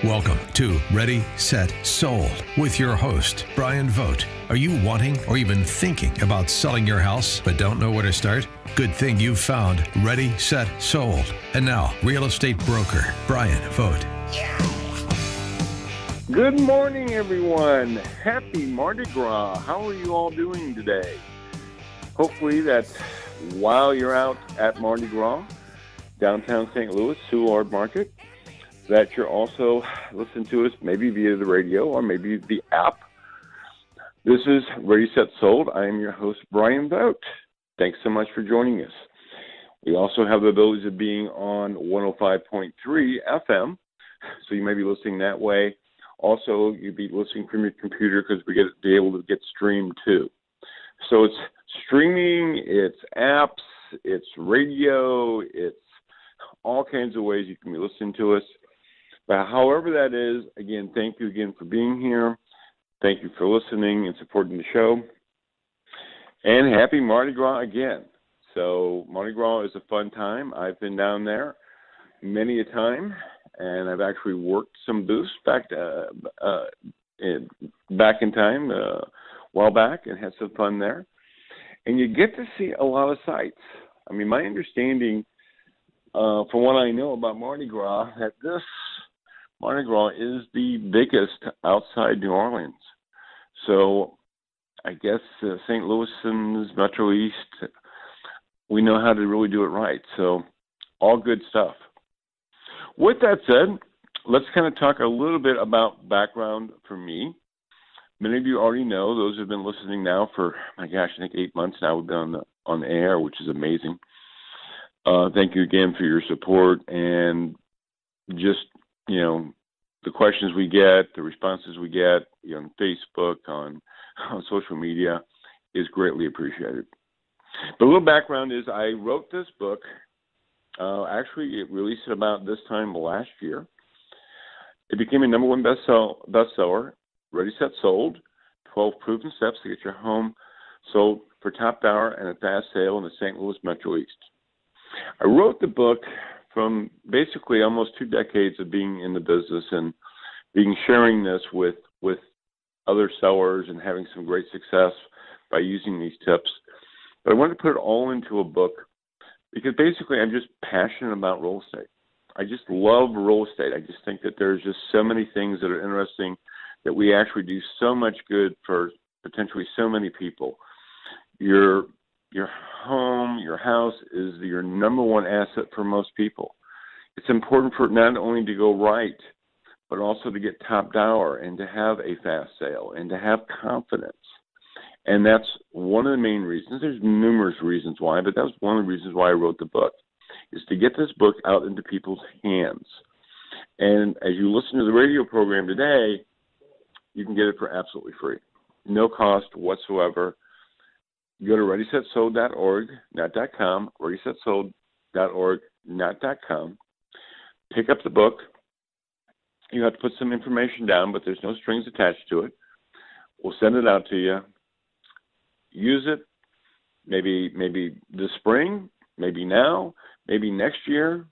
Welcome to Ready, Set, Sold with your host, Bryan Vogt. Are you wanting or even thinking about selling your house but don't know where to start? Good thing you found Ready, Set, Sold. And now, real estate broker, Bryan Vogt. Good morning, everyone. Happy Mardi Gras. How are you all doing today? Hopefully that while you're out at Mardi Gras, downtown St. Louis, Soulard Market, that you're also listening to us maybe via the radio or maybe the app. This is Ready, Set, Sold. I am your host, Bryan Vogt. Thanks so much for joining us. We also have the ability of being on 105.3 FM, so you may be listening that way. Also, you'd be listening from your computer because we get to be able to get streamed too. So it's streaming, it's apps, it's radio, it's all kinds of ways you can be listening to us. But however that is, again, thank you again for being here. Thank you for listening and supporting the show. And happy Mardi Gras again. So Mardi Gras is a fun time. I've been down there many a time, and I've actually worked some booths back in time a while back and had some fun there. And you get to see a lot of sights. I mean, my understanding, from what I know about Mardi Gras, that this Mardi Gras is the biggest outside New Orleans. So I guess St. Louis and Metro East, we know how to really do it right. So all good stuff. With that said, let's kind of talk a little bit about background for me. Many of you already know, those who have been listening now for, my gosh, I think 8 months now we've been on the air, which is amazing. Thank you again for your support and just, you know, the questions we get, the responses we get on Facebook, on social media is greatly appreciated. But a little background is I wrote this book. Actually, it released at about this time last year. It became a number one bestseller, Ready, Set, Sold, 12 Proven Steps to Get Your Home Sold for Top Dollar and a Fast Sale in the St. Louis Metro East. I wrote the book from basically almost 2 decades of being in the business and sharing this with other sellers and having some great success by using these tips. But I wanted to put it all into a book because basically I'm just passionate about real estate. I just love real estate. I just think that there's just so many things that are interesting, that we actually do so much good for potentially so many people. Your home, your house is your number one asset for most people. It's important for it not only to go right, but also to get top dollar and to have a fast sale and to have confidence. And that's one of the main reasons. There's numerous reasons why, but that was one of the reasons why I wrote the book, is to get this book out into people's hands. And as you listen to the radio program today, you can get it for absolutely free. No cost whatsoever. Go to ReadySetSold.org, not .com, ReadySetSold.org, not .com. Pick up the book. You have to put some information down, but there's no strings attached to it. We'll send it out to you. Use it maybe this spring, maybe now, maybe next year.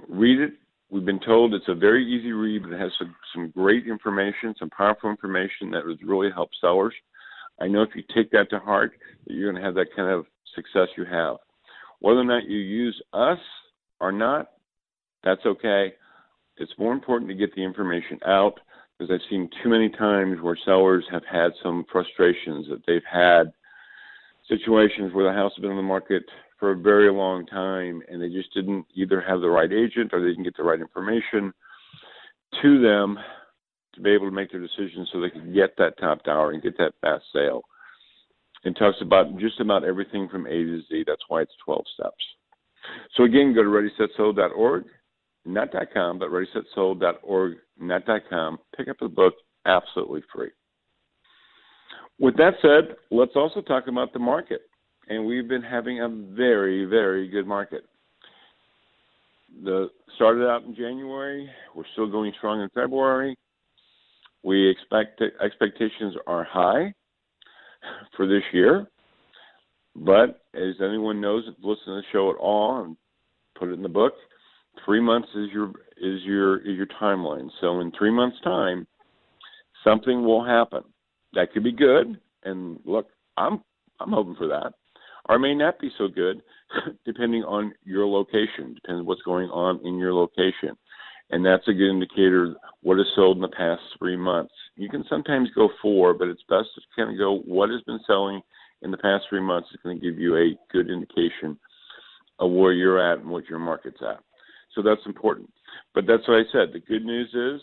Read it. We've been told it's a very easy read, but it has some great information, some powerful information that would really help sellers. I know if you take that to heart, that you're going to have that kind of success you have. Whether or not you use us or not, that's okay. It's more important to get the information out, because I've seen too many times where sellers have had some frustrations, that they've had situations where the house has been on the market for a very long time and they just didn't either have the right agent or they didn't get the right information to them to be able to make their decisions so they could get that top dollar and get that fast sale. It talks about just about everything from A to Z. That's why it's 12 steps. So again, go to ReadySetSold.org, not .com, but ReadySetSold.org, not .com. Pick up the book absolutely free. With that said, let's also talk about the market. And we've been having a very, very good market. Started out in January. We're still going strong in February. We expectations are high for this year. But as anyone knows, if you listen to the show at all and put it in the book, 3 months is is your timeline. So in 3 months' time, something will happen. That could be good, and look, I'm hoping for that. Or it may not be so good, depending on your location, depending on what's going on in your location. And that's a good indicator of what is sold in the past 3 months. You can sometimes go 4, but it's best to kind of go what has been selling in the past 3 months is going to give you a good indication of where you're at and what your market's at. So that's important. But that's what I said. The good news is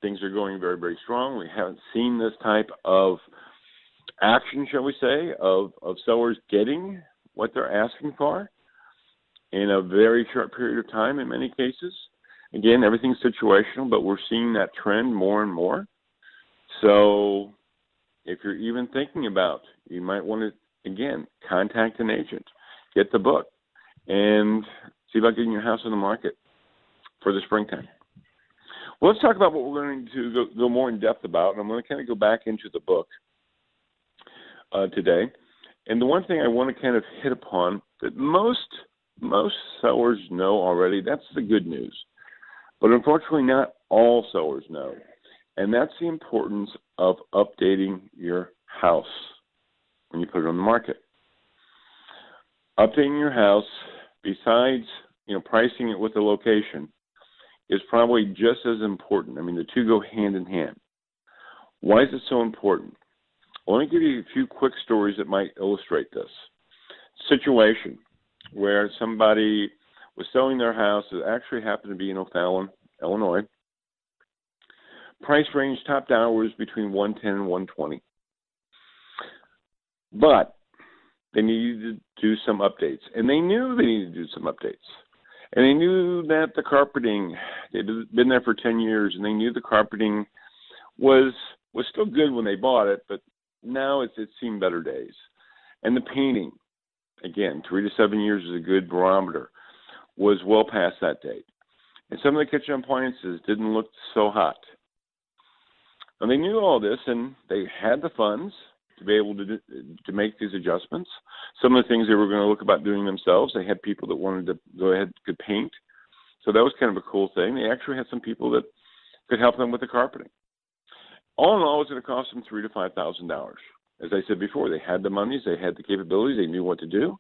things are going very, very strong. We haven't seen this type of action, shall we say, of sellers getting what they're asking for in a very short period of time in many cases. Again, everything's situational, but we're seeing that trend more and more. So if you're even thinking about, you might want to, again, contact an agent, get the book, and see about getting your house on the market for the springtime. Well, let's talk about what we're going to go more in depth about, and I'm going to kind of go back into the book today. And the one thing I want to kind of hit upon that most sellers know already, that's the good news. But unfortunately, not all sellers know. And that's the importance of updating your house when you put it on the market. Updating your house, besides pricing it with the location, is probably just as important. I mean, the two go hand in hand. Why is it so important? Well, let me give you a few quick stories that might illustrate this. Situation where somebody was selling their house that actually happened to be in O'Fallon, Illinois. Price range top dollar was between $110 and $120. But they needed to do some updates. And they knew they needed to do some updates. And they knew that the carpeting, they'd been there for 10 years, and they knew the carpeting was still good when they bought it, but now it's seen better days. And the painting, again, 3 to 7 years is a good barometer, was well past that date. And some of the kitchen appliances didn't look so hot. And they knew all this, and they had the funds to be able to make these adjustments. Some of the things they were going to look about doing themselves, they had people that wanted to go ahead and could paint. So that was kind of a cool thing. They actually had some people that could help them with the carpeting. All in all, it was going to cost them $3,000 to $5,000. As I said before, they had the monies, they had the capabilities, they knew what to do,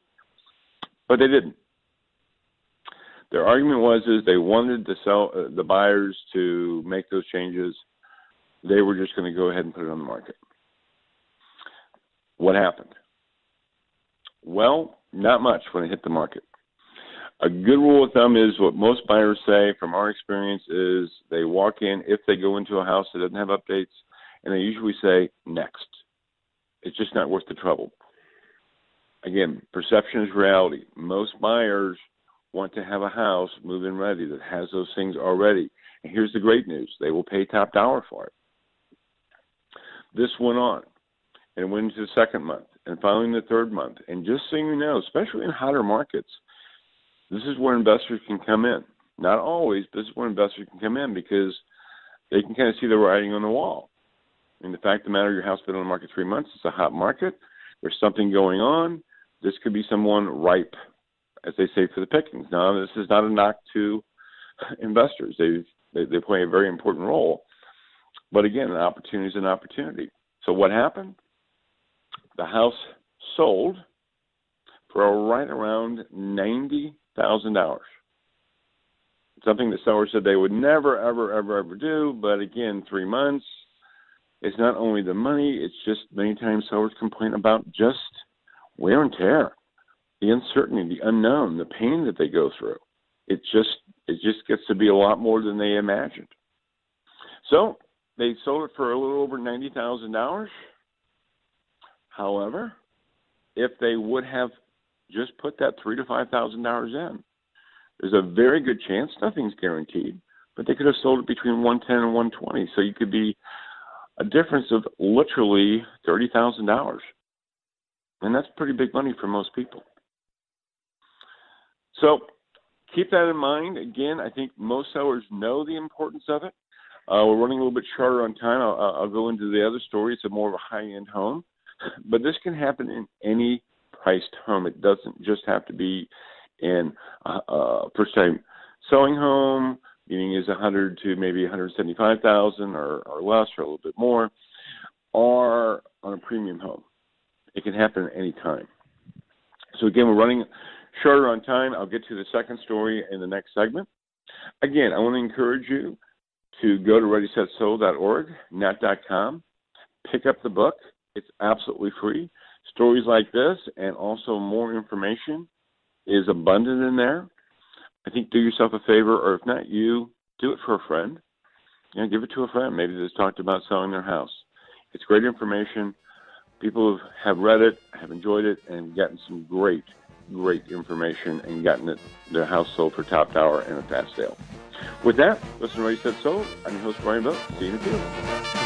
but they didn't. Their argument was they wanted to sell the buyers to make those changes. They were just going to go ahead and put it on the market. What happened? Well, not much when it hit the market. A good rule of thumb is what most buyers say from our experience is they walk in, if they go into a house that doesn't have updates, and they usually say, next. It's just not worth the trouble. Again, perception is reality. Most buyers want to have a house move-in ready that has those things already. And here's the great news. They will pay top dollar for it. This went on, and it went into the second month, and finally the third month. And just so you know, especially in hotter markets, this is where investors can come in. Not always, but this is where investors can come in because they can kind of see the writing on the wall. I mean, the fact of the matter, your house has been on the market 3 months. It's a hot market. There's something going on. This could be someone ripe, as they say, for the pickings. Now, this is not a knock to investors. They play a very important role. But again, an opportunity is an opportunity. So what happened? The house sold for right around $90,000. Something the seller said they would never, ever do. But again, 3 months. It's not only the money, it's just many times sellers complain about just wear and tear, the uncertainty, the unknown, the pain that they go through. It just gets to be a lot more than they imagined. So they sold it for a little over $90,000. However, if they would have just put that $3,000 to $5,000 in, there's a very good chance, nothing's guaranteed, but they could have sold it between $110,000 and $120,000. So you could be a difference of literally $30,000. And that's pretty big money for most people. So keep that in mind. Again, I think most sellers know the importance of it. We're running a little bit shorter on time. I'll go into the other story. It's more of a high-end home. But this can happen in any priced home. It doesn't just have to be in a first-time selling home, meaning is 100 to maybe 175,000 or less or a little bit more, are on a premium home. It can happen at any time. So again, we're running shorter on time. I'll get to the second story in the next segment. Again, I want to encourage you to go to readysetsold.org, net.com, pick up the book. It's absolutely free. Stories like this and also more information is abundant in there. I think do yourself a favor, or if not you, do it for a friend. Give it to a friend, maybe that's talked about selling their house. It's great information. People have read it, have enjoyed it, and gotten some great information and gotten their house sold for top dollar and a fast sale. With that, listen to Ready, Set, Sold. I'm your host, Bryan Vogt. See you in the field.